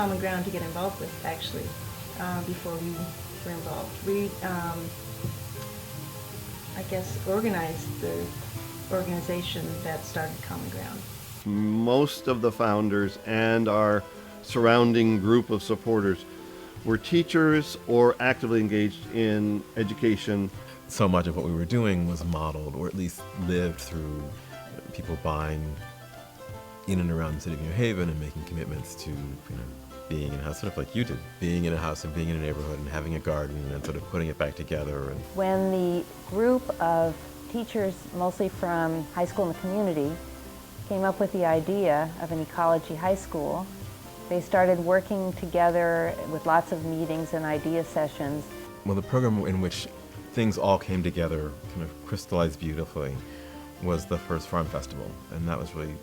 Common Ground to get involved with, actually, before we were involved. We, I guess, organized the organization that started Common Ground. Most of the founders and our surrounding group of supporters were teachers or actively engaged in education. So much of what we were doing was modeled, or at least lived through people buying in and around the city of New Haven and making commitments to, being in a house, sort of like you did, being in a house and being in a neighborhood and having a garden and sort of putting it back together. And when the group of teachers, mostly from high school and the community, came up with the idea of an ecology high school, they started working together with lots of meetings and idea sessions. Well, the program in which things all came together, kind of crystallized beautifully, was the first Farm Festival, and that was really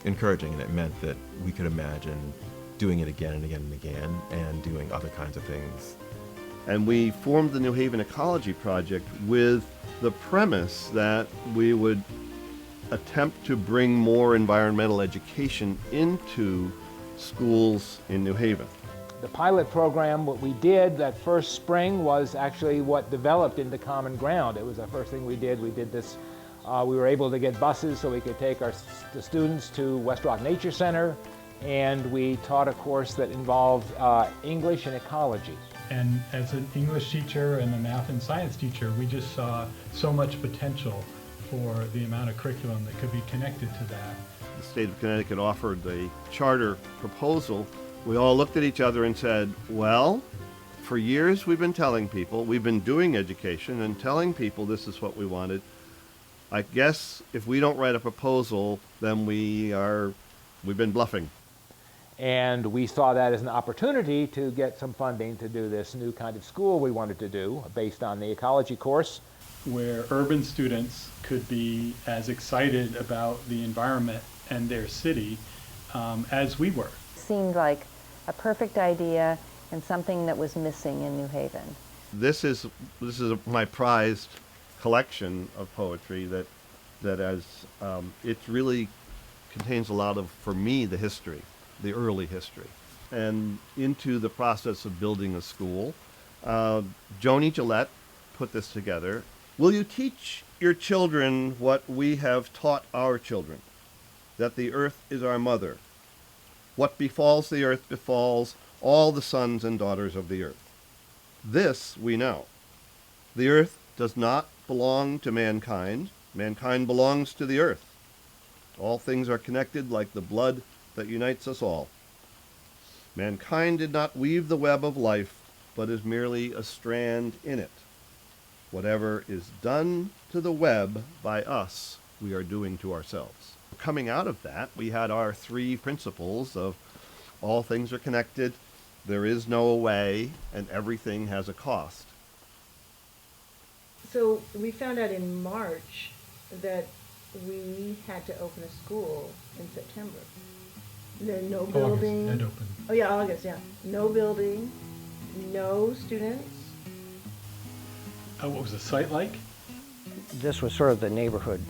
encouraging, and it meant that we could imagine doing it again and again and again, and doing other kinds of things. And we formed the New Haven Ecology Project with the premise that we would attempt to bring more environmental education into schools in New Haven. The pilot program, what we did that first spring, was actually what developed into Common Ground. It was the first thing we did. We did this, we were able to get buses so we could take the students to West Rock Nature Center, and we taught a course that involved English and ecology. And as an English teacher and a math and science teacher, we just saw so much potential for the amount of curriculum that could be connected to that. The state of Connecticut offered the charter proposal. We all looked at each other and said, well, for years we've been telling people, we've been doing education and telling people this is what we wanted. I guess if we don't write a proposal, then we've been bluffing. And we saw that as an opportunity to get some funding to do this new kind of school we wanted to do based on the ecology course. Where urban students could be as excited about the environment and their city as we were. Seemed like a perfect idea and something that was missing in New Haven. This is my prized collection of poetry that as it really contains a lot of, for me, the history, the early history, and into the process of building a school. Joan Gillette put this together. Will you teach your children what we have taught our children? That the earth is our mother. What befalls the earth befalls all the sons and daughters of the earth. This we know. The earth does not belong to mankind. Mankind belongs to the earth. All things are connected like the blood that unites us all. Mankind did not weave the web of life, but is merely a strand in it. Whatever is done to the web by us, we are doing to ourselves. Coming out of that, we had our three principles of all things are connected, there is no way, and everything has a cost. So we found out in March that we had to open a school in September. There no building. August, it opened. Oh yeah, August, yeah. No building, no students. What was the site like? This was sort of the neighborhood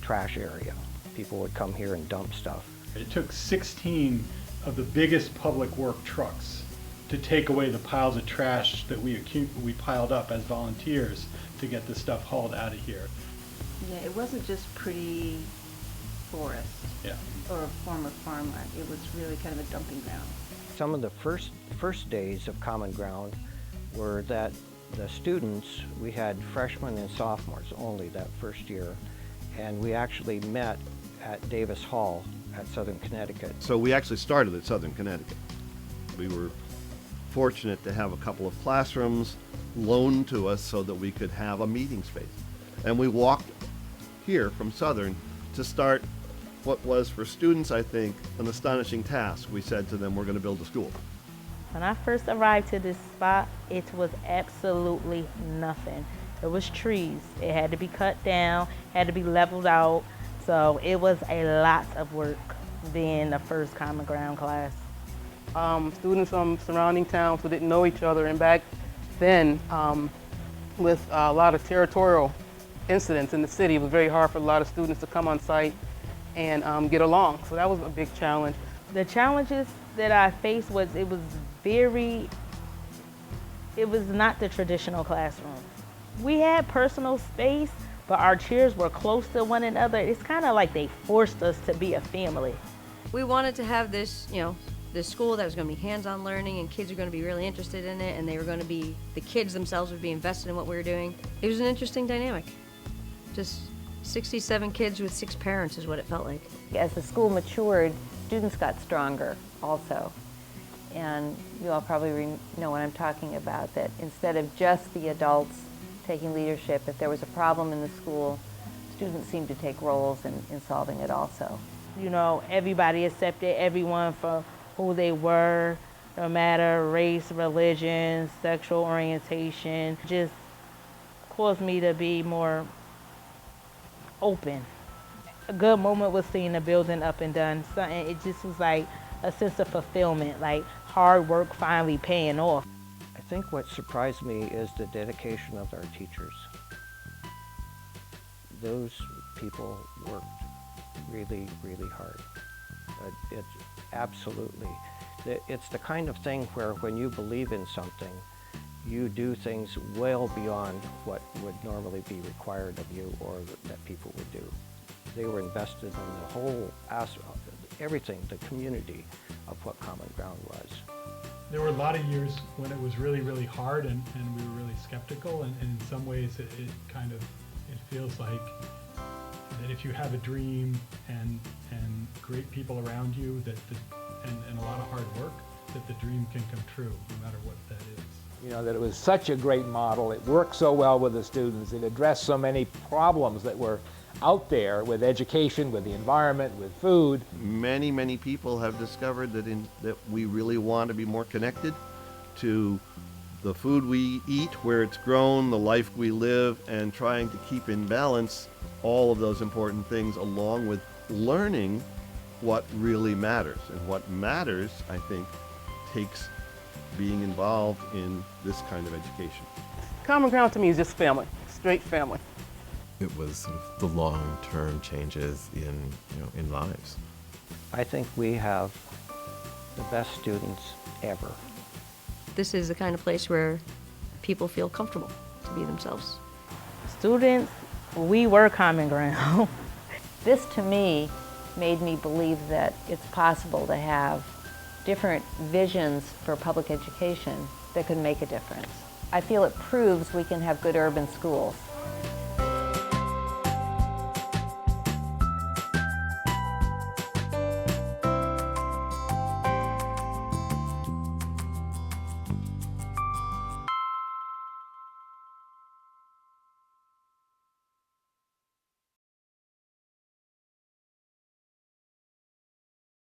trash area. People would come here and dump stuff. It took 16 of the biggest public work trucks to take away the piles of trash that we piled up as volunteers to get the stuff hauled out of here. Yeah, it wasn't just pretty forest or a former farmland. It was really kind of a dumping ground. Some of the first days of Common Ground were that the students, we had freshmen and sophomores only that first year, and we actually met at Davis Hall at Southern Connecticut. So we actually started at Southern Connecticut. We were fortunate to have a couple of classrooms loaned to us so that we could have a meeting space. And we walked here from Southern to start what was for students, I think, an astonishing task. We said to them, we're going to build a school. When I first arrived to this spot, it was absolutely nothing. It was trees. It had to be cut down, had to be leveled out. So it was a lot of work being the first Common Ground class. Students from surrounding towns who didn't know each other, and back then, with a lot of territorial incidents in the city, it was very hard for a lot of students to come on site and get along. So that was a big challenge. The challenges that I faced was, it was not the traditional classroom. We had personal space, but our chairs were close to one another. It's kind of like they forced us to be a family. We wanted to have this, this school that was going to be hands-on learning, and kids are going to be really interested in it, and they were going to be, the kids themselves would be invested in what we were doing. It was an interesting dynamic. Just 67 kids with 6 parents is what it felt like. As the school matured, students got stronger also. And you all probably know what I'm talking about, that instead of just the adults taking leadership, if there was a problem in the school, students seemed to take roles in solving it also. Everybody accepted everyone for who they were, no matter race, religion, sexual orientation. Just caused me to be more open. A good moment was seeing the building up and done. It just was like a sense of fulfillment, like hard work finally paying off. I think what surprised me is the dedication of our teachers. Those people worked really, really hard. It's absolutely, it's the kind of thing where when you believe in something, you do things well beyond what would normally be required of you or that people would do. They were invested in the whole everything, the community of what Common Ground was. There were a lot of years when it was really, really hard and we were really skeptical, and in some ways it feels like that if you have a dream and great people around you and a lot of hard work, that the dream can come true no matter what that is. That it was such a great model. It worked so well with the students. It addressed so many problems that were out there with education, with the environment, with food. Many, many people have discovered that we really want to be more connected to the food we eat, where it's grown, the life we live, and trying to keep in balance all of those important things along with learning what really matters. And what matters, I think, takes being involved in this kind of education. Common Ground to me is just family, straight family. It was sort of the long-term changes in lives. I think we have the best students ever. This is the kind of place where people feel comfortable to be themselves. Students, we were Common Ground. This, to me, made me believe that it's possible to have different visions for public education that could make a difference. I feel it proves we can have good urban schools.